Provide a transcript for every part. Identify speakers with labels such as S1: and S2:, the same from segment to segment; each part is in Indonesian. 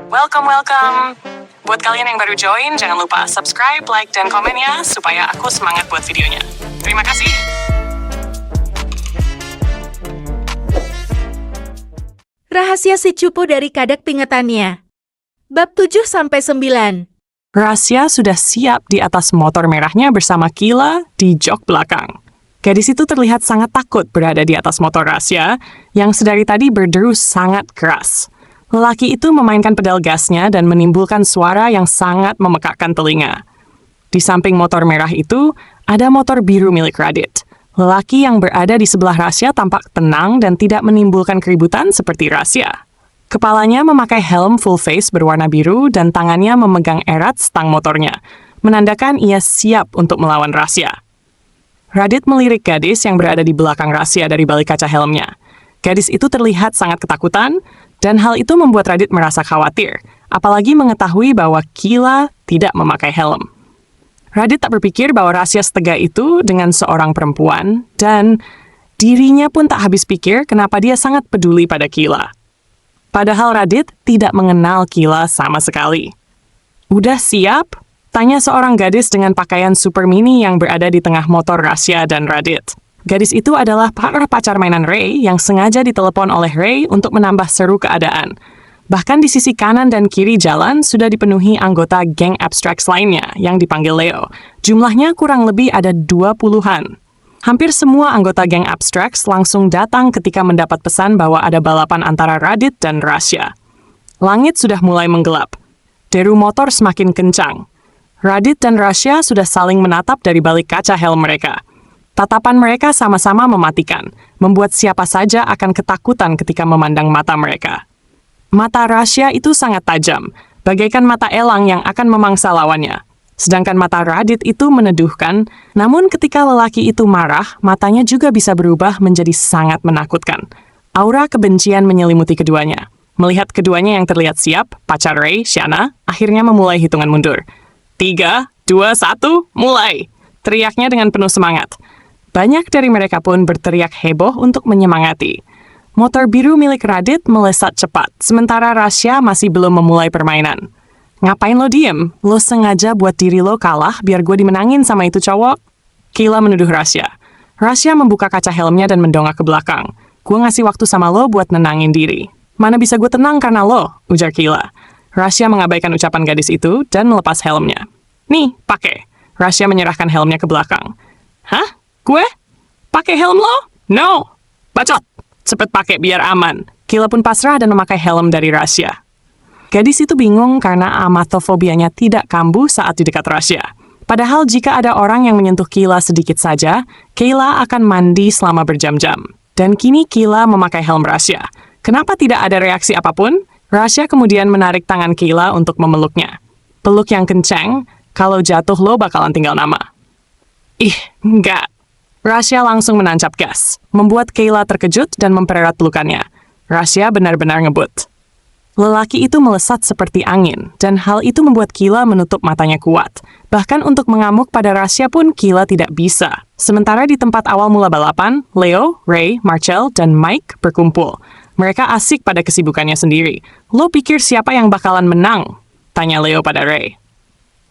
S1: Welcome. Buat kalian yang baru join, jangan lupa subscribe, like, dan komen ya, supaya aku semangat buat videonya. Terima kasih.
S2: Rahasia si cupu dari kadak pingetannya. Bab 7-9.
S1: Rasya sudah siap di atas motor merahnya bersama Kila di jok belakang. Gadis itu terlihat sangat takut berada di atas motor Rasya yang sedari tadi berderu sangat keras. Lelaki itu memainkan pedal gasnya dan menimbulkan suara yang sangat memekakkan telinga. Di samping motor merah itu, ada motor biru milik Radit. Lelaki yang berada di sebelah Rasya tampak tenang dan tidak menimbulkan keributan seperti Rasya. Kepalanya memakai helm full face berwarna biru dan tangannya memegang erat stang motornya, menandakan ia siap untuk melawan Rasya. Radit melirik gadis yang berada di belakang Rasya dari balik kaca helmnya. Gadis itu terlihat sangat ketakutan, dan hal itu membuat Radit merasa khawatir, apalagi mengetahui bahwa Kila tidak memakai helm. Radit tak berpikir bahwa Rasya setegah itu dengan seorang perempuan, dan dirinya pun tak habis pikir kenapa dia sangat peduli pada Kila. Padahal Radit tidak mengenal Kila sama sekali. "Udah siap?" tanya seorang gadis dengan pakaian super mini yang berada di tengah motor Rasya dan Radit. Gadis itu adalah partner pacar mainan Ray yang sengaja ditelepon oleh Ray untuk menambah seru keadaan. Bahkan di sisi kanan dan kiri jalan sudah dipenuhi anggota geng Abstrax lainnya yang dipanggil Leo. Jumlahnya kurang lebih ada 20-an. Hampir semua anggota geng Abstrax langsung datang ketika mendapat pesan bahwa ada balapan antara Radit dan Rasya. Langit sudah mulai menggelap. Deru motor semakin kencang. Radit dan Rasya sudah saling menatap dari balik kaca helm mereka. Tatapan mereka sama-sama mematikan, membuat siapa saja akan ketakutan ketika memandang mata mereka. Mata Rasya itu sangat tajam, bagaikan mata elang yang akan memangsa lawannya. Sedangkan mata Radit itu meneduhkan, namun ketika lelaki itu marah, matanya juga bisa berubah menjadi sangat menakutkan. Aura kebencian menyelimuti keduanya. Melihat keduanya yang terlihat siap, pacar Ray, Shanna, akhirnya memulai hitungan mundur. 3, 2, 1, mulai! Teriaknya dengan penuh semangat. Banyak dari mereka pun berteriak heboh untuk menyemangati. Motor biru milik Radit melesat cepat, sementara Rasya masih belum memulai permainan. "Ngapain lo diem? Lo sengaja buat diri lo kalah biar gue dimenangin sama itu cowok?" Kila menuduh Rasya. Rasya membuka kaca helmnya dan mendongak ke belakang. "Gue ngasih waktu sama lo buat nenangin diri." "Mana bisa gue tenang karena lo?" ujar Kila. Rasya mengabaikan ucapan gadis itu dan melepas helmnya. "Nih, pakai." Rasya menyerahkan helmnya ke belakang. "Hah? Gue? Pakai helm lo? No! Bacot! Cepet pakai biar aman." Kila pun pasrah dan memakai helm dari Rasya. Gadis itu bingung karena amatofobianya tidak kambuh saat di dekat Rasya. Padahal jika ada orang yang menyentuh Kila sedikit saja, Kila akan mandi selama berjam-jam. Dan kini Kila memakai helm Rasya. Kenapa tidak ada reaksi apapun? Rasya kemudian menarik tangan Kila untuk memeluknya. Peluk yang kencang, kalau jatuh lo bakalan tinggal nama. "Ih, enggak." Rasya langsung menancap gas, membuat Kila terkejut dan mempererat pelukannya. Rasya benar-benar ngebut. Lelaki itu melesat seperti angin, dan hal itu membuat Kila menutup matanya kuat. Bahkan untuk mengamuk pada Rasya pun Kila tidak bisa. Sementara di tempat awal mula balapan, Leo, Ray, Marcel, dan Mike berkumpul. Mereka asik pada kesibukannya sendiri. "Lo pikir siapa yang bakalan menang?" tanya Leo pada Ray.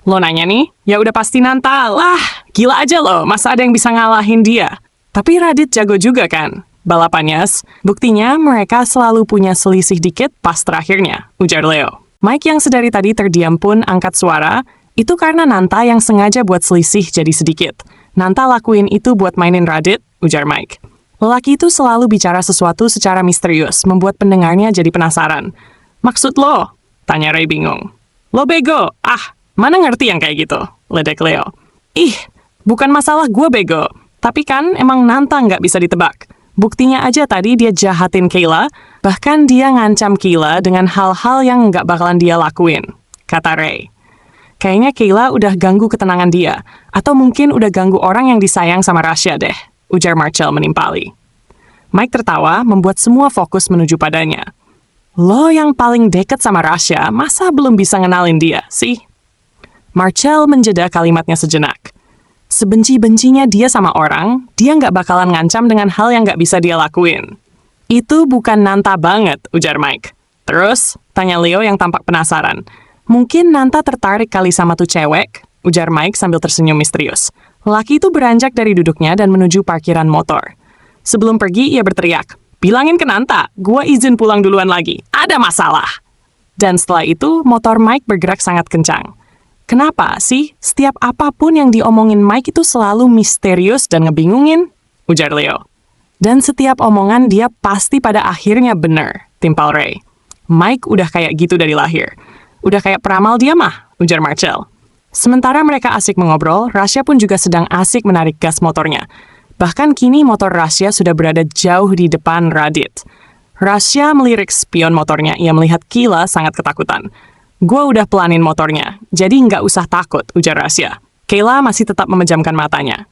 S1: "Lo nanya nih? Ya udah pasti Nanta lah. Gila aja lo, masa ada yang bisa ngalahin dia?" "Tapi Radit jago juga kan?" "Balapannya, buktinya mereka selalu punya selisih dikit pas terakhirnya," ujar Leo. Mike yang sedari tadi terdiam pun angkat suara, "Itu karena Nanta yang sengaja buat selisih jadi sedikit. Nanta lakuin itu buat mainin Radit," ujar Mike. Lelaki itu selalu bicara sesuatu secara misterius, membuat pendengarnya jadi penasaran. "Maksud lo?" tanya Ray bingung. "Lo bego, mana ngerti yang kayak gitu?" ledek Leo. "Ih, bukan masalah gue bego. Tapi kan emang Nanta nggak bisa ditebak. Buktinya aja tadi dia jahatin Kila, bahkan dia ngancam Kila dengan hal-hal yang nggak bakalan dia lakuin," kata Ray. "Kayaknya Kila udah ganggu ketenangan dia, atau mungkin udah ganggu orang yang disayang sama Rasya deh," ujar Marcel menimpali. Mike tertawa, membuat semua fokus menuju padanya. "Lo yang paling deket sama Rasya, masa belum bisa ngenalin dia sih?" Marcel menjeda kalimatnya sejenak. Sebenci-bencinya dia sama orang, dia nggak bakalan ngancam dengan hal yang nggak bisa dia lakuin. "Itu bukan Nanta banget," ujar Mike. Terus, tanya Leo yang tampak penasaran. Mungkin Nanta tertarik kali sama tuh cewek, ujar Mike sambil tersenyum misterius. Lelaki itu beranjak dari duduknya dan menuju parkiran motor. Sebelum pergi, ia berteriak, bilangin ke Nanta, gua izin pulang duluan lagi. Ada masalah. Dan setelah itu, motor Mike bergerak sangat kencang. Kenapa sih setiap apapun yang diomongin Mike itu selalu misterius dan ngebingungin? Ujar Leo. Dan setiap omongan dia pasti pada akhirnya benar, timpal Ray. Mike udah kayak gitu dari lahir. Udah kayak peramal dia mah, ujar Marcel. Sementara mereka asik mengobrol, Rasya pun juga sedang asik menarik gas motornya. Bahkan kini motor Rasya sudah berada jauh di depan Radit. Rasya melirik spion motornya, ia melihat Kila sangat ketakutan. Gua udah pelanin motornya, jadi nggak usah takut, ujar Rasya. Kayla masih tetap memejamkan matanya.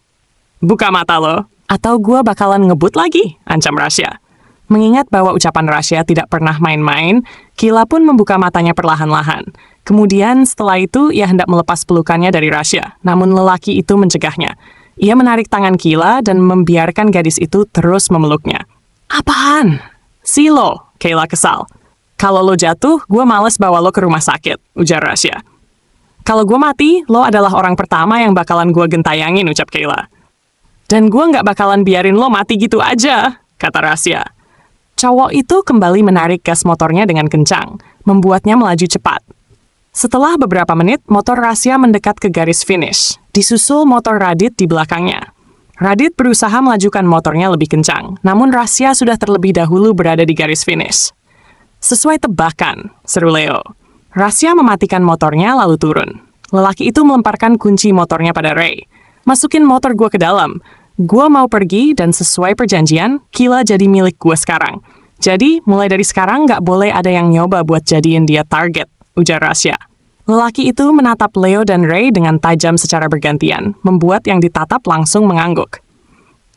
S1: Buka mata lo, atau gua bakalan ngebut lagi, ancam Rasya. Mengingat bahwa ucapan Rasya tidak pernah main-main, Kila pun membuka matanya perlahan-lahan. Kemudian setelah itu ia hendak melepas pelukannya dari Rasya, namun lelaki itu mencegahnya. Ia menarik tangan Kila dan membiarkan gadis itu terus memeluknya. Apaan? Silo, Kayla kesal. Kalau lo jatuh, gue males bawa lo ke rumah sakit, ujar Rasya. Kalau gue mati, lo adalah orang pertama yang bakalan gue gentayangin, ucap Kayla. Dan gue nggak bakalan biarin lo mati gitu aja, kata Rasya. Cowok itu kembali menarik gas motornya dengan kencang, membuatnya melaju cepat. Setelah beberapa menit, motor Rasya mendekat ke garis finish, disusul motor Radit di belakangnya. Radit berusaha melajukan motornya lebih kencang, namun Rasya sudah terlebih dahulu berada di garis finish. Sesuai tebakan, seru Leo. Rasya mematikan motornya lalu turun. Lelaki itu melemparkan kunci motornya pada Ray. Masukin motor gue ke dalam. Gue mau pergi dan sesuai perjanjian, Kila jadi milik gue sekarang. Jadi, mulai dari sekarang nggak boleh ada yang nyoba buat jadiin dia target, ujar Rasya. Lelaki itu menatap Leo dan Ray dengan tajam secara bergantian, membuat yang ditatap langsung mengangguk.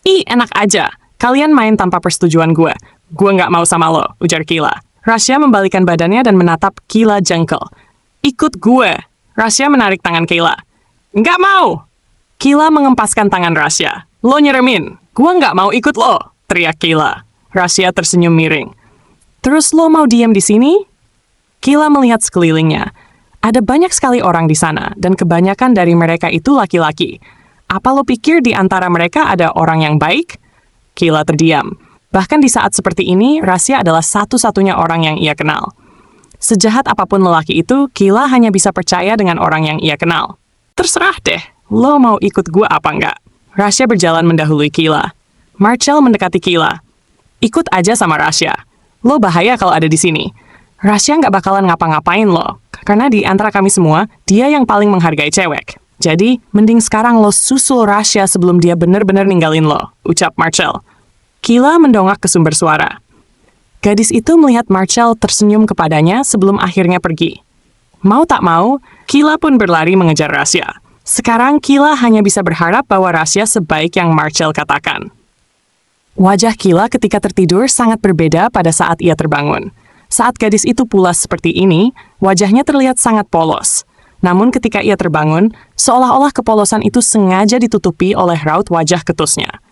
S1: Ih, enak aja. Kalian main tanpa persetujuan gue. Gue nggak mau sama lo, ujar Kila. Rasya membalikan badannya dan menatap Kila jengkel. Ikut gue. Rasya menarik tangan Kila. Nggak mau. Kila mengempaskan tangan Rasya. Lo nyeremin. Gue nggak mau ikut lo, teriak Kila. Rasya tersenyum miring. Terus lo mau diam di sini? Kila melihat sekelilingnya. Ada banyak sekali orang di sana, dan kebanyakan dari mereka itu laki-laki. Apa lo pikir di antara mereka ada orang yang baik? Kila terdiam. Bahkan di saat seperti ini, Rasya adalah satu-satunya orang yang ia kenal. Sejahat apapun lelaki itu, Kila hanya bisa percaya dengan orang yang ia kenal. Terserah deh, lo mau ikut gue apa enggak? Rasya berjalan mendahului Kila. Marcel mendekati Kila. Ikut aja sama Rasya. Lo bahaya kalau ada di sini. Rasya nggak bakalan ngapa-ngapain lo. Karena di antara kami semua, dia yang paling menghargai cewek. Jadi, mending sekarang lo susul Rasya sebelum dia bener-bener ninggalin lo, ucap Marcel. Kila mendongak ke sumber suara. Gadis itu melihat Marcel tersenyum kepadanya sebelum akhirnya pergi. Mau tak mau, Kila pun berlari mengejar Rasya. Sekarang Kila hanya bisa berharap bahwa Rasya sebaik yang Marcel katakan. Wajah Kila ketika tertidur sangat berbeda pada saat ia terbangun. Saat gadis itu pulas seperti ini, wajahnya terlihat sangat polos. Namun ketika ia terbangun, seolah-olah kepolosan itu sengaja ditutupi oleh raut wajah ketusnya.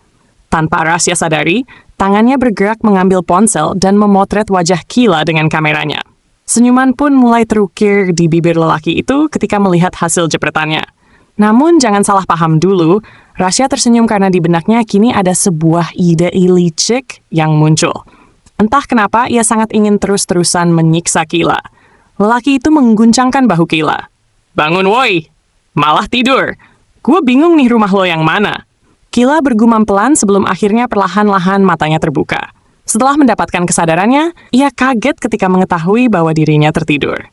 S1: Tanpa Rasya sadari, tangannya bergerak mengambil ponsel dan memotret wajah Kila dengan kameranya. Senyuman pun mulai terukir di bibir lelaki itu ketika melihat hasil jepretannya. Namun jangan salah paham dulu, Rasya tersenyum karena di benaknya kini ada sebuah ide licik yang muncul. Entah kenapa ia sangat ingin terus-terusan menyiksa Kila. Lelaki itu mengguncangkan bahu Kila. Bangun woi, malah tidur. Gue bingung nih rumah lo yang mana. Kila bergumam pelan sebelum akhirnya perlahan-lahan matanya terbuka. Setelah mendapatkan kesadarannya, ia kaget ketika mengetahui bahwa dirinya tertidur.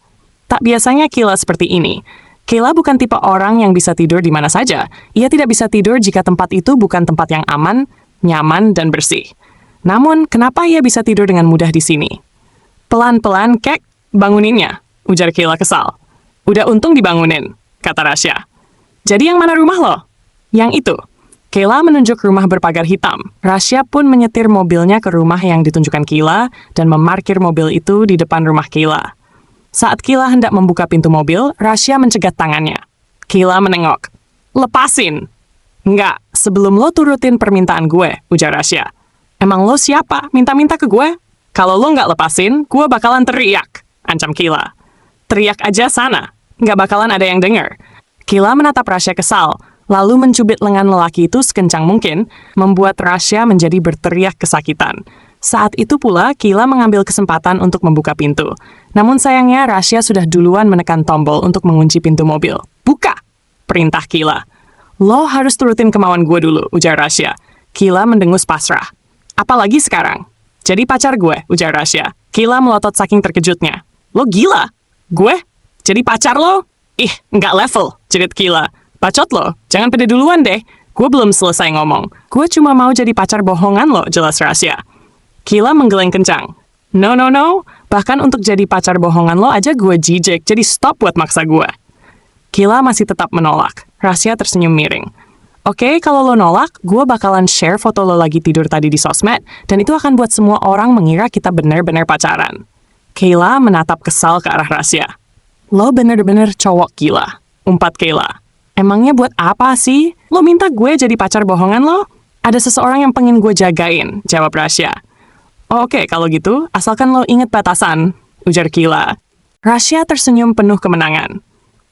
S1: Tak biasanya Kila seperti ini. Kila bukan tipe orang yang bisa tidur di mana saja. Ia tidak bisa tidur jika tempat itu bukan tempat yang aman, nyaman, dan bersih. Namun, kenapa ia bisa tidur dengan mudah di sini? Pelan-pelan, kek, banguninnya, ujar Kila kesal. Udah untung dibangunin, kata Rasya. Jadi yang mana rumah lo? Yang itu. Kila menunjuk rumah berpagar hitam. Rasya pun menyetir mobilnya ke rumah yang ditunjukkan Kila dan memarkir mobil itu di depan rumah Kila. Saat Kila hendak membuka pintu mobil, Rasya mencegat tangannya. Kila menengok. Lepasin! Enggak, sebelum lo turutin permintaan gue, ujar Rasya. Emang lo siapa? Minta-minta ke gue? Kalau lo nggak lepasin, gue bakalan teriak, ancam Kila. Teriak aja sana, nggak bakalan ada yang denger. Kila menatap Rasya kesal, lalu mencubit lengan lelaki itu sekencang mungkin, membuat Rasya menjadi berteriak kesakitan. Saat itu pula, Kila mengambil kesempatan untuk membuka pintu. Namun sayangnya, Rasya sudah duluan menekan tombol untuk mengunci pintu mobil. Buka! Perintah Kila. Lo harus turutin kemauan gue dulu, ujar Rasya. Kila mendengus pasrah. Apalagi sekarang? Jadi pacar gue, ujar Rasya. Kila melotot saking terkejutnya. Lo gila? Gue? Jadi pacar lo? Ih, nggak level, jerit Kila. Bacot lo, jangan pede duluan deh. Gue belum selesai ngomong. Gue cuma mau jadi pacar bohongan lo, jelas Rasya. Kila menggeleng kencang. No, bahkan untuk jadi pacar bohongan lo aja gue jijik, jadi stop buat maksa gue. Kila masih tetap menolak. Rasya tersenyum miring. Oke, kalau lo nolak, gue bakalan share foto lo lagi tidur tadi di sosmed, dan itu akan buat semua orang mengira kita benar-benar pacaran. Kayla menatap kesal ke arah Rasya. Lo bener-bener cowok gila, umpat Kayla. Emangnya buat apa sih? Lo minta gue jadi pacar bohongan lo? Ada seseorang yang pengen gue jagain, jawab Rasya. Oke, kalau gitu, asalkan lo inget batasan, ujar Kayla. Rasya tersenyum penuh kemenangan.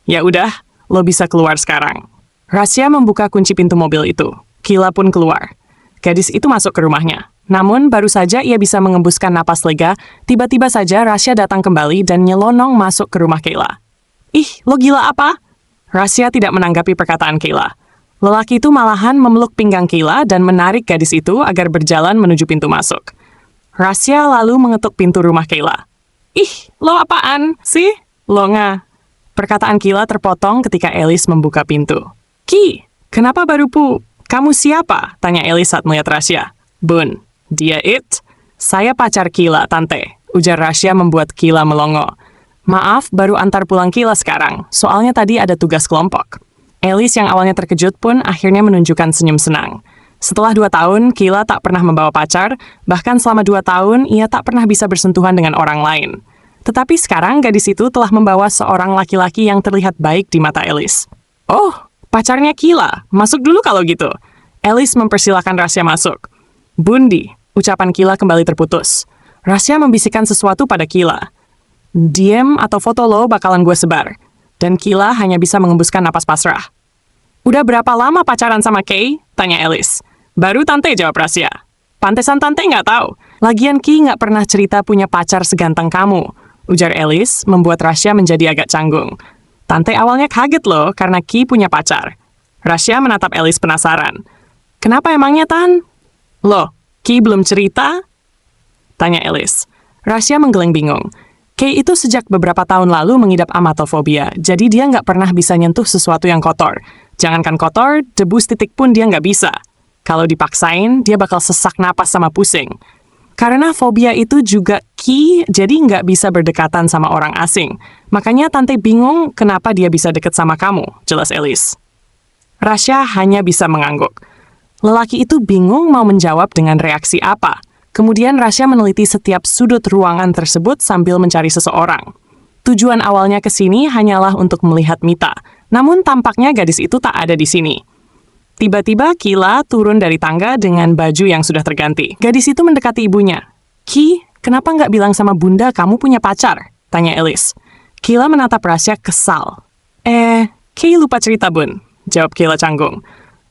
S1: Ya udah, lo bisa keluar sekarang. Rasya membuka kunci pintu mobil itu. Kayla pun keluar. Gadis itu masuk ke rumahnya. Namun, baru saja ia bisa mengembuskan napas lega, tiba-tiba saja Rasya datang kembali dan nyelonong masuk ke rumah Kayla. Ih, lo gila apa? Rasya tidak menanggapi perkataan Kayla. Lelaki itu malahan memeluk pinggang Kayla dan menarik gadis itu agar berjalan menuju pintu masuk. Rasya lalu mengetuk pintu rumah Kayla. Ih, lo apaan sih? Lo nga. Perkataan Kayla terpotong ketika Alice membuka pintu. Ki, kenapa baru Kamu siapa? Tanya Alice saat melihat Rasya. Bun, dia it? Saya pacar Kayla, tante. Ujar Rasya membuat Kayla melongo. Maaf, baru antar pulang Kayla sekarang. Soalnya tadi ada tugas kelompok. Alice yang awalnya terkejut pun akhirnya menunjukkan senyum senang. Setelah 2 tahun, Kayla tak pernah membawa pacar, bahkan selama 2 tahun ia tak pernah bisa bersentuhan dengan orang lain. Tetapi sekarang gadis itu telah membawa seorang laki-laki yang terlihat baik di mata Alice. Oh, pacarnya Kayla, masuk dulu kalau gitu. Alice mempersilahkan Rasya masuk. Bundi, ucapan Kayla kembali terputus. Rasya membisikkan sesuatu pada Kayla. Diem atau foto lo bakalan gue sebar. Dan Kayla hanya bisa mengembuskan napas pasrah. Udah berapa lama pacaran sama Kay? Tanya Alice. Baru tante, jawab Rasya. Pantesan tante nggak tahu. Lagian Kay nggak pernah cerita punya pacar seganteng kamu. Ujar Alice, membuat Rasya menjadi agak canggung. Tante awalnya kaget loh karena Kay punya pacar. Rasya menatap Alice penasaran. Kenapa emangnya, Tan? Loh, Kay belum cerita? Tanya Alice. Rasya menggeleng bingung. Kay itu sejak beberapa tahun lalu mengidap amatofobia, jadi dia nggak pernah bisa nyentuh sesuatu yang kotor. Jangankan kotor, debu setitik pun dia nggak bisa. Kalau dipaksain, dia bakal sesak napas sama pusing. Karena fobia itu juga Kay, jadi nggak bisa berdekatan sama orang asing. Makanya tante bingung kenapa dia bisa deket sama kamu, jelas Alice. Rasya hanya bisa mengangguk. Lelaki itu bingung mau menjawab dengan reaksi apa. Kemudian Rasya meneliti setiap sudut ruangan tersebut sambil mencari seseorang. Tujuan awalnya ke sini hanyalah untuk melihat Mita, namun tampaknya gadis itu tak ada di sini. Tiba-tiba Kayla turun dari tangga dengan baju yang sudah terganti. Gadis itu mendekati ibunya. Ki, kenapa nggak bilang sama bunda kamu punya pacar? Tanya Alice. Kayla menatap Rasya kesal. Kay lupa cerita, Bun. Jawab Kayla canggung.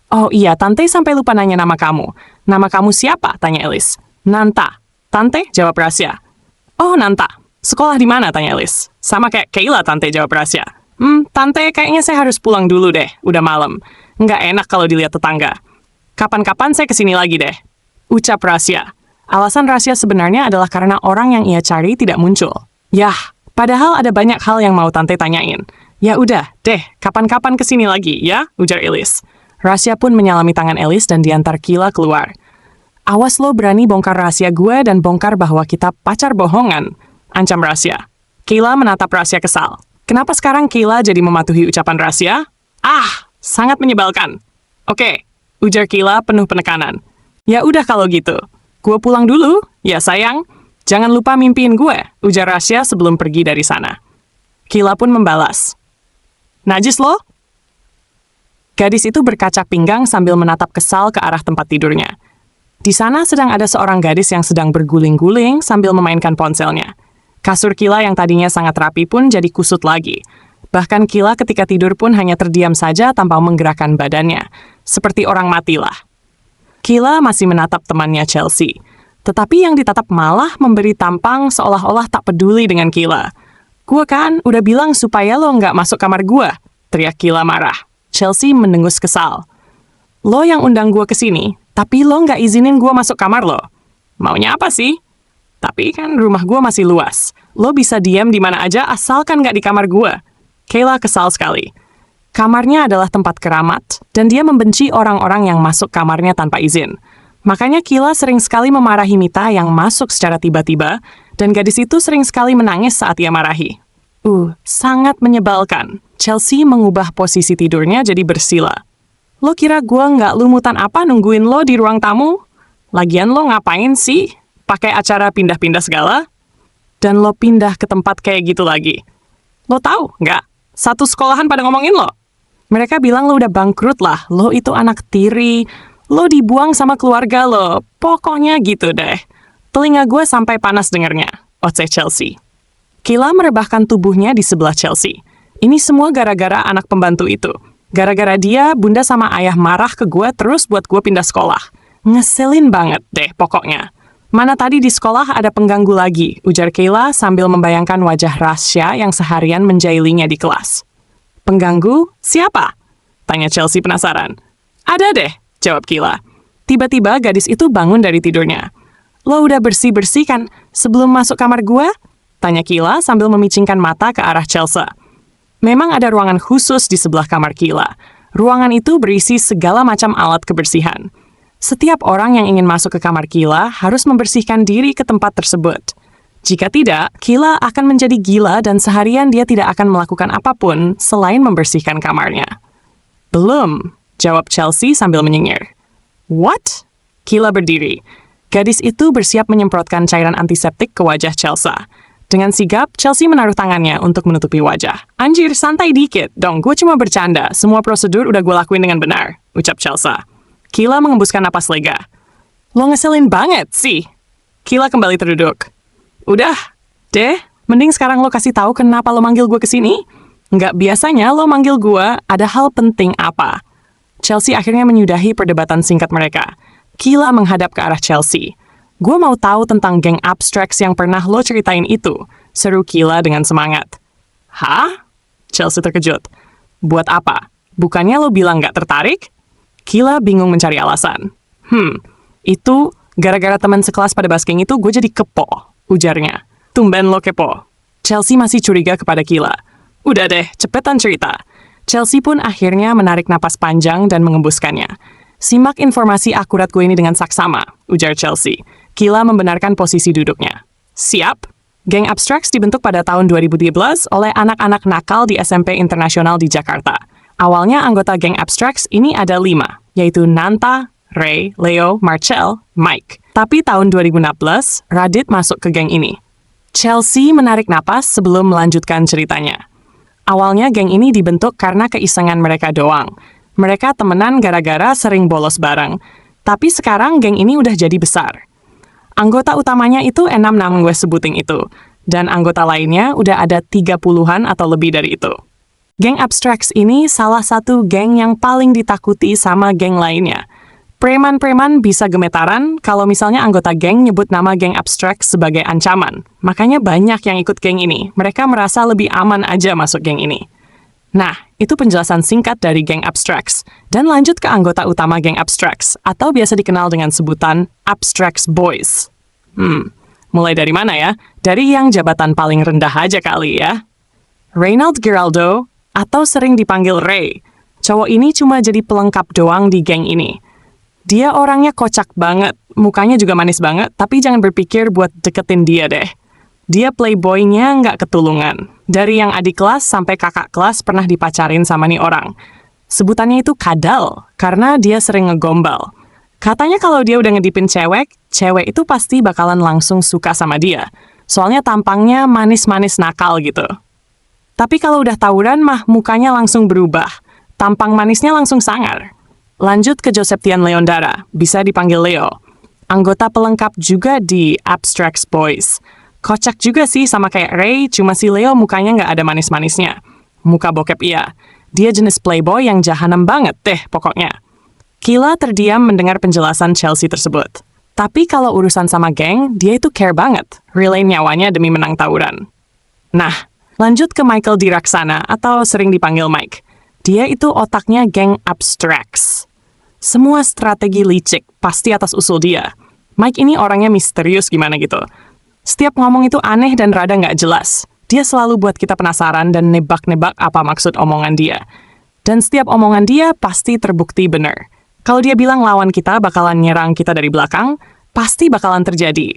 S1: Oh iya, tante sampai lupa nanya nama kamu. Nama kamu siapa? Tanya Alice. Nanta. Tante, jawab Rasya. Oh, Nanta. Sekolah di mana? Tanya Alice. Sama kayak Kayla, tante, jawab Rasya. Tante, kayaknya saya harus pulang dulu deh. Udah malam. Nggak enak kalau dilihat tetangga. Kapan-kapan saya kesini lagi deh. Ucap Rasya. Alasan Rasya sebenarnya adalah karena orang yang ia cari tidak muncul. Yah, padahal ada banyak hal yang mau tante tanyain. Ya udah, deh, kapan-kapan kesini lagi, ya? Ujar Alice. Rasya pun menyalami tangan Alice dan diantar Kayla keluar. Awas lo berani bongkar rahasia gue dan bongkar bahwa kita pacar bohongan, ancam Rasya. Kayla menatap Rasya kesal. Kenapa sekarang Kayla jadi mematuhi ucapan Rasya? Sangat menyebalkan. Oke, ujar Kayla penuh penekanan. Ya udah kalau gitu. Gue pulang dulu, ya sayang. Jangan lupa mimpiin gue, ujar Rasya sebelum pergi dari sana. Kayla pun membalas. Najis lo? Gadis itu berkacak pinggang sambil menatap kesal ke arah tempat tidurnya. Di sana sedang ada seorang gadis yang sedang berguling-guling sambil memainkan ponselnya. Kasur Kila yang tadinya sangat rapi pun jadi kusut lagi. Bahkan Kila ketika tidur pun hanya terdiam saja tanpa menggerakkan badannya. Seperti orang matilah. Kila masih menatap temannya Chelsea. Tetapi yang ditatap malah memberi tampang seolah-olah tak peduli dengan Kila. "Gua kan udah bilang supaya lo nggak masuk kamar gua," teriak Kila marah. Chelsea mendengus kesal. "Lo yang undang gua ke sini, tapi lo nggak izinin gua masuk kamar lo. Maunya apa sih? Tapi kan rumah gua masih luas. Lo bisa diam di mana aja asalkan nggak di kamar gua." Kayla kesal sekali. Kamarnya adalah tempat keramat, dan dia membenci orang-orang yang masuk kamarnya tanpa izin. Makanya Kayla sering sekali memarahi Mita yang masuk secara tiba-tiba, dan gadis itu sering sekali menangis saat ia marahi. Sangat menyebalkan. Chelsea mengubah posisi tidurnya jadi bersila. "Lo kira gua nggak lumutan apa nungguin lo di ruang tamu? Lagian lo ngapain sih? Pakai acara pindah-pindah segala? Dan lo pindah ke tempat kayak gitu lagi. Lo tahu nggak? Satu sekolahan pada ngomongin lo. Mereka bilang lo udah bangkrut lah. Lo itu anak tiri. Lo dibuang sama keluarga lo. Pokoknya gitu deh." Telinga gue sampai panas dengernya, oceh Chelsea. Kayla merebahkan tubuhnya di sebelah Chelsea. Ini semua gara-gara anak pembantu itu. Gara-gara dia, bunda sama ayah marah ke gue terus buat gue pindah sekolah. Ngeselin banget deh pokoknya. "Mana tadi di sekolah ada pengganggu lagi," ujar Kayla sambil membayangkan wajah Rasya yang seharian menjailinya di kelas. "Pengganggu? Siapa?" tanya Chelsea penasaran. "Ada deh," jawab Kayla. Tiba-tiba gadis itu bangun dari tidurnya. "Lo udah bersih-bersih kan sebelum masuk kamar gue?" tanya Kayla sambil memicingkan mata ke arah Chelsea. Memang ada ruangan khusus di sebelah kamar Kayla. Ruangan itu berisi segala macam alat kebersihan. Setiap orang yang ingin masuk ke kamar Kayla harus membersihkan diri ke tempat tersebut. Jika tidak, Kayla akan menjadi gila dan seharian dia tidak akan melakukan apapun selain membersihkan kamarnya. "Belum," jawab Chelsea sambil menyengir. "What?" Kayla berdiri. Gadis itu bersiap menyemprotkan cairan antiseptik ke wajah Chelsea. Dengan sigap, Chelsea menaruh tangannya untuk menutupi wajah. "Anjir, santai dikit dong, gue cuma bercanda. Semua prosedur udah gue lakuin dengan benar," ucap Chelsea. Kayla mengembuskan napas lega. "Lo ngeselin banget sih." Kayla kembali terduduk. "Udah, deh, mending sekarang lo kasih tahu kenapa lo manggil gue ke sini. Nggak biasanya lo manggil gue, ada hal penting apa?" Chelsea akhirnya menyudahi perdebatan singkat mereka. Kayla menghadap ke arah Chelsea. "Gue mau tahu tentang geng Abstracts yang pernah lo ceritain itu," seru Kayla dengan semangat. "Hah?" Chelsea terkejut. "Buat apa? Bukannya lo bilang nggak tertarik?" Kayla bingung mencari alasan. Itu gara-gara teman sekelas pada basking itu gue jadi kepo," ujarnya. "Tumben lo kepo." Chelsea masih curiga kepada Kayla. "Udah deh, cepetan cerita." Chelsea pun akhirnya menarik napas panjang dan mengembuskannya. "Simak informasi akurat gue ini dengan saksama," ujar Chelsea. Kayla membenarkan posisi duduknya. "Siap." Geng Abstracts dibentuk pada tahun 2013 oleh anak-anak nakal di SMP Internasional di Jakarta. Awalnya anggota geng Abstracts ini ada 5, yaitu Nanta, Ray, Leo, Marcel, Mike. Tapi tahun 2016, Radit masuk ke geng ini. Chelsea menarik napas sebelum melanjutkan ceritanya. Awalnya geng ini dibentuk karena keisengan mereka doang. Mereka temenan gara-gara sering bolos bareng. Tapi sekarang geng ini udah jadi besar. Anggota utamanya itu 6 nama gue sebutin itu. Dan anggota lainnya udah ada 30-an atau lebih dari itu. Geng Abstracts ini salah satu geng yang paling ditakuti sama geng lainnya. Preman-preman bisa gemetaran kalau misalnya anggota geng nyebut nama geng Abstracts sebagai ancaman. Makanya banyak yang ikut geng ini. Mereka merasa lebih aman aja masuk geng ini. Nah, itu penjelasan singkat dari geng Abstracts. Dan lanjut ke anggota utama geng Abstracts, atau biasa dikenal dengan sebutan Abstracts Boys. Mulai dari mana ya? Dari yang jabatan paling rendah aja kali ya. Reynald Giraldo, atau sering dipanggil Ray. Cowok ini cuma jadi pelengkap doang di geng ini. Dia orangnya kocak banget, mukanya juga manis banget, tapi jangan berpikir buat deketin dia deh. Dia playboy-nya nggak ketulungan. Dari yang adik kelas sampai kakak kelas pernah dipacarin sama nih orang. Sebutannya itu kadal, karena dia sering ngegombal. Katanya kalau dia udah ngedipin cewek, cewek itu pasti bakalan langsung suka sama dia. Soalnya tampangnya manis-manis nakal gitu. Tapi kalau udah tawuran mah mukanya langsung berubah. Tampang manisnya langsung sangar. Lanjut ke Joseph Tian Leondara, bisa dipanggil Leo. anggota pelengkap juga di Abstract Boys. Kocak juga sih sama kayak Ray, cuma si Leo mukanya nggak ada manis-manisnya. Muka bokep iya. Dia jenis playboy yang jahanam banget deh pokoknya. Kayla terdiam mendengar penjelasan Chelsea tersebut. Tapi kalau urusan sama geng, dia itu care banget. Relay nyawanya demi menang tawuran. Nah, lanjut ke Michael Diraksana atau sering dipanggil Mike. Dia itu otaknya geng Abstracts. Semua strategi licik pasti atas usul dia. Mike ini orangnya misterius gimana gitu. Setiap ngomong itu aneh dan rada nggak jelas. Dia selalu buat kita penasaran dan nebak-nebak apa maksud omongan dia. Dan setiap omongan dia pasti terbukti benar. Kalau dia bilang lawan kita bakalan nyerang kita dari belakang, pasti bakalan terjadi.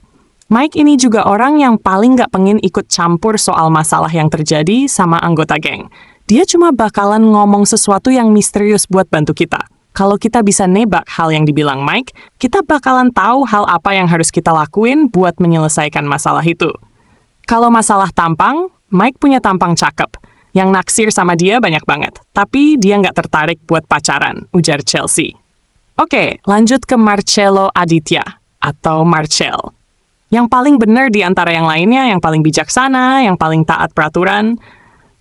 S1: Mike ini juga orang yang paling nggak pengen ikut campur soal masalah yang terjadi sama anggota geng. Dia cuma bakalan ngomong sesuatu yang misterius buat bantu kita. Kalau kita bisa nebak hal yang dibilang Mike, kita bakalan tahu hal apa yang harus kita lakuin buat menyelesaikan masalah itu. Kalau masalah tampang, Mike punya tampang cakep. Yang naksir sama dia banyak banget, tapi dia nggak tertarik buat pacaran, ujar Chelsea. Oke, lanjut ke Marcello Aditya, atau Marcel. Yang paling benar di antara yang lainnya, yang paling bijaksana, yang paling taat peraturan.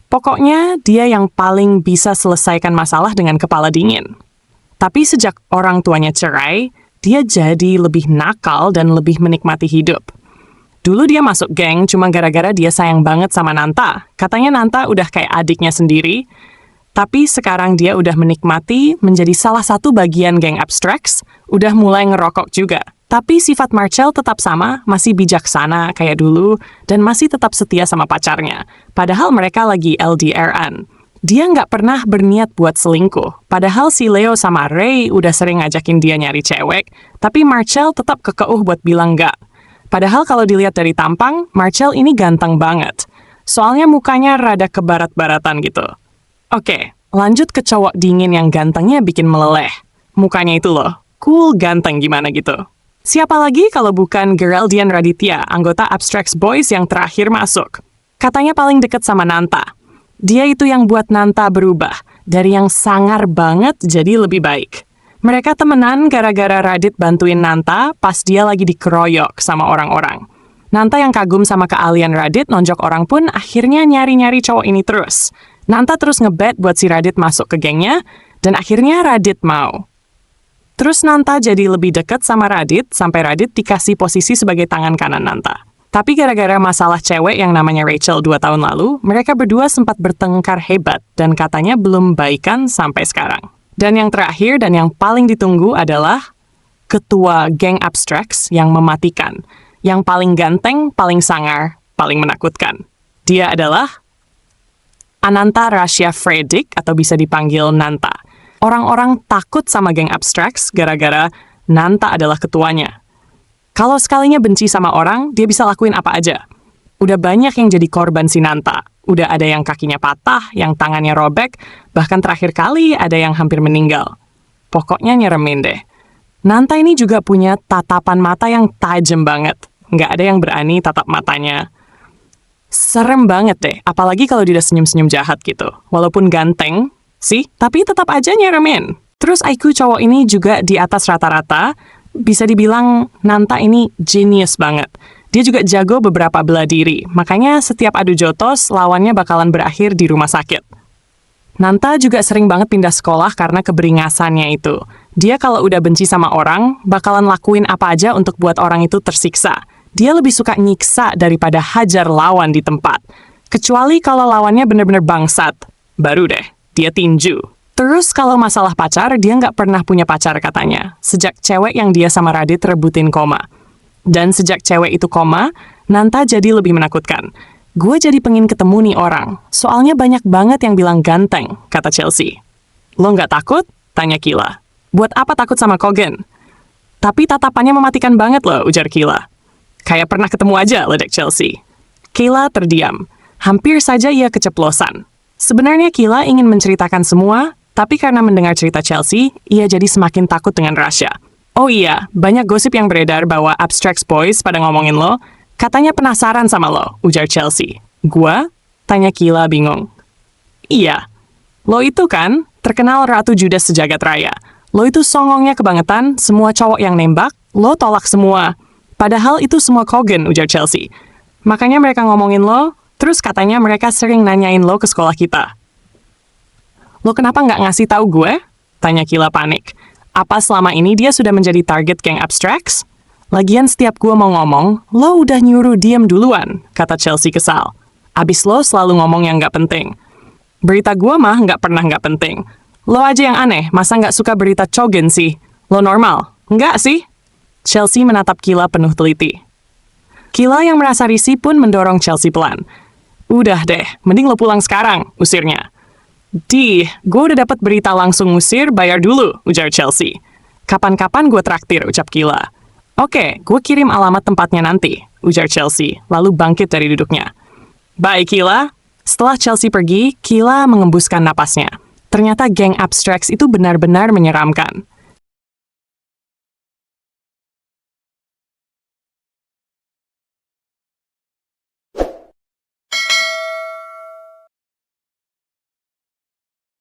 S1: Pokoknya dia yang paling bisa selesaikan masalah dengan kepala dingin. Tapi sejak orang tuanya cerai, dia jadi lebih nakal dan lebih menikmati hidup. Dulu dia masuk geng cuma gara-gara dia sayang banget sama Nanta. Katanya Nanta udah kayak adiknya sendiri. Tapi sekarang dia udah menikmati menjadi salah satu bagian geng Abstracts, udah mulai ngerokok juga. Tapi sifat Marcel tetap sama, masih bijaksana kayak dulu, dan masih tetap setia sama pacarnya. Padahal mereka lagi LDR-an. Dia nggak pernah berniat buat selingkuh. Padahal si Leo sama Ray udah sering ngajakin dia nyari cewek, tapi Marcel tetap kekeuh buat bilang nggak. Padahal kalau dilihat dari tampang, Marcel ini ganteng banget. Soalnya mukanya rada kebarat-baratan gitu. Oke, lanjut ke cowok dingin yang gantengnya bikin meleleh. Mukanya itu loh, cool ganteng gimana gitu. Siapa lagi kalau bukan Geraldian Raditya, anggota Abstracts Boys yang terakhir masuk. Katanya paling deket sama Nanta. Dia itu yang buat Nanta berubah, dari yang sangar banget jadi lebih baik. Mereka temenan gara-gara Radit bantuin Nanta pas dia lagi dikeroyok sama orang-orang. Nanta yang kagum sama keahlian Radit nonjok orang pun akhirnya nyari-nyari cowok ini terus. Nanta terus ngebet buat si Radit masuk ke gengnya, dan akhirnya Radit mau. Terus Nanta jadi lebih dekat sama Radit, sampai Radit dikasih posisi sebagai tangan kanan Nanta. Tapi gara-gara masalah cewek yang namanya Rachel 2 tahun lalu, mereka berdua sempat bertengkar hebat, dan katanya belum baikan sampai sekarang. Dan yang terakhir dan yang paling ditunggu adalah ketua geng Abstracts yang mematikan. Yang paling ganteng, paling sangar, paling menakutkan. Dia adalah Ananta Rasya Fredick, atau bisa dipanggil Nanta. Orang-orang takut sama geng Abstracts gara-gara Nanta adalah ketuanya. Kalau sekalinya benci sama orang, dia bisa lakuin apa aja. Udah banyak yang jadi korban si Nanta. Udah ada yang kakinya patah, yang tangannya robek, bahkan terakhir kali ada yang hampir meninggal. Pokoknya nyeremin deh. Nanta ini juga punya tatapan mata yang tajam banget. Nggak ada yang berani tatap matanya. Serem banget deh, apalagi kalau dia senyum-senyum jahat gitu. Walaupun ganteng, sih, tapi tetap aja nyeremin. Terus IQ cowok ini juga di atas rata-rata, bisa dibilang Nanta ini genius banget. Dia juga jago beberapa bela diri, makanya setiap adu jotos, lawannya bakalan berakhir di rumah sakit. Nanta juga sering banget pindah sekolah karena keberingasannya itu. Dia kalau udah benci sama orang, bakalan lakuin apa aja untuk buat orang itu tersiksa. Dia lebih suka nyiksa daripada hajar lawan di tempat. Kecuali kalau lawannya bener-bener bangsat. Baru deh, dia tinju. Terus kalau masalah pacar, dia nggak pernah punya pacar katanya. Sejak cewek yang dia sama Radit rebutin koma. Dan sejak cewek itu koma, Nanta jadi lebih menakutkan. Gue jadi pengen ketemu nih orang. Soalnya banyak banget yang bilang ganteng, kata Chelsea. Lo nggak takut? Tanya Kayla. Buat apa takut sama Kogen? Tapi tatapannya mematikan banget loh, ujar Kayla. Kayak pernah ketemu aja, ledek Chelsea. Kayla terdiam. Hampir saja ia keceplosan. Sebenarnya Kayla ingin menceritakan semua, tapi karena mendengar cerita Chelsea, ia jadi semakin takut dengan Rasya. Oh iya, banyak gosip yang beredar bahwa Abstracts Boys pada ngomongin lo, katanya penasaran sama lo, ujar Chelsea. Gua? Tanya Kayla bingung. Iya. Lo itu kan, terkenal Ratu Judas sejagat raya. Lo itu songongnya kebangetan, semua cowok yang nembak, Lo tolak semua. Padahal itu semua Kogan, ujar Chelsea. Makanya mereka ngomongin lo, terus katanya mereka sering nanyain lo ke sekolah kita. Lo kenapa nggak ngasih tahu gue? Tanya Kila panik. Apa selama ini dia sudah menjadi target geng Abstracts? Lagian setiap gue mau ngomong, lo udah nyuruh diem duluan, kata Chelsea kesal. Abis lo selalu ngomong yang nggak penting. Berita gue mah nggak pernah nggak penting. Lo aja yang aneh, masa nggak suka berita Chogen sih? Lo normal? Nggak sih? Chelsea menatap Kila penuh teliti. Kila yang merasa risih pun mendorong Chelsea pelan. Udah deh, mending lo pulang sekarang, usirnya. Gue udah dapat berita langsung ngusir, bayar dulu, ujar Chelsea. Kapan-kapan gue traktir, ucap Kila. Oke, gue kirim alamat tempatnya nanti, ujar Chelsea, lalu bangkit dari duduknya. Baik, Kila. Setelah Chelsea pergi, Kila mengembuskan napasnya. Ternyata geng Abstracts itu benar-benar menyeramkan.